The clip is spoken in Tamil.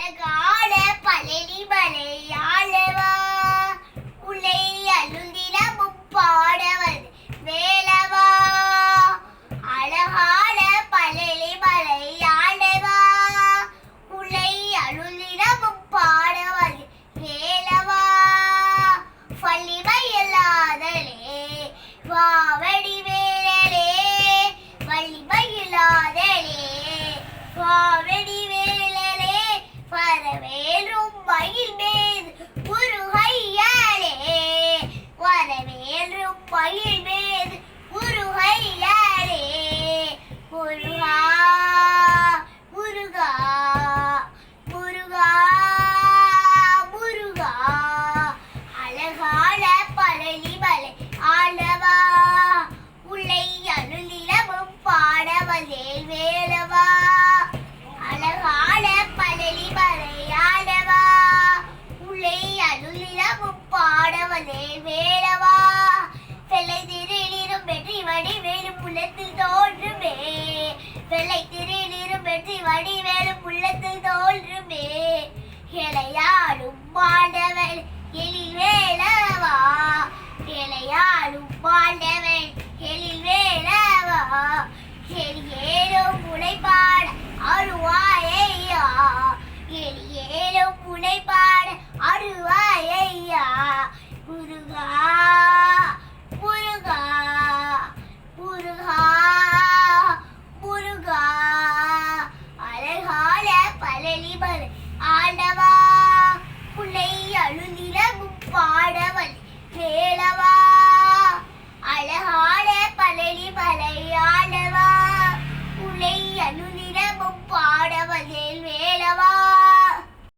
அழகான பழனி மலையாளவா உன்னை அழுந்திடமும் பாடவது வேலவா. அழகான பழனி மலையாளவா உன்னை அழுந்திடமும் பாடவது வேலவா. வள்ளிமயிலாதலே வாவடி வேலலே வள்ளிமயிலாதலே வாவடி வேலலே வரவேலும் மயில் மீது முருகையாலே வரவேலும் மயில் மீது முருகையாலே முருகா முருகா முருகா முருகா. அழகான பழனி மலை ஆளவா உள்ளை அருளிடமும் பாடவதே வேலவா. அழகான பழனி மலையாளவா உள்ளை அருளிடமும் பாடவதே வேலவா. வெள்ளை திருநீரும் வெற்றி வடிவேலும் உள்ளத்தில் தோன்றுமே வெள்ளை திருநீரும் வெற்றி வடிவேலும் உள்ளத்தில் தோன்றுமே. இளையாடும் மாண்டவன் எழில் வேலவா இளையாடும் மாண்டவன் எழில் வேலவா. எளியேறும் முனைப்பாட அருவாயையா எளியேறும் முனை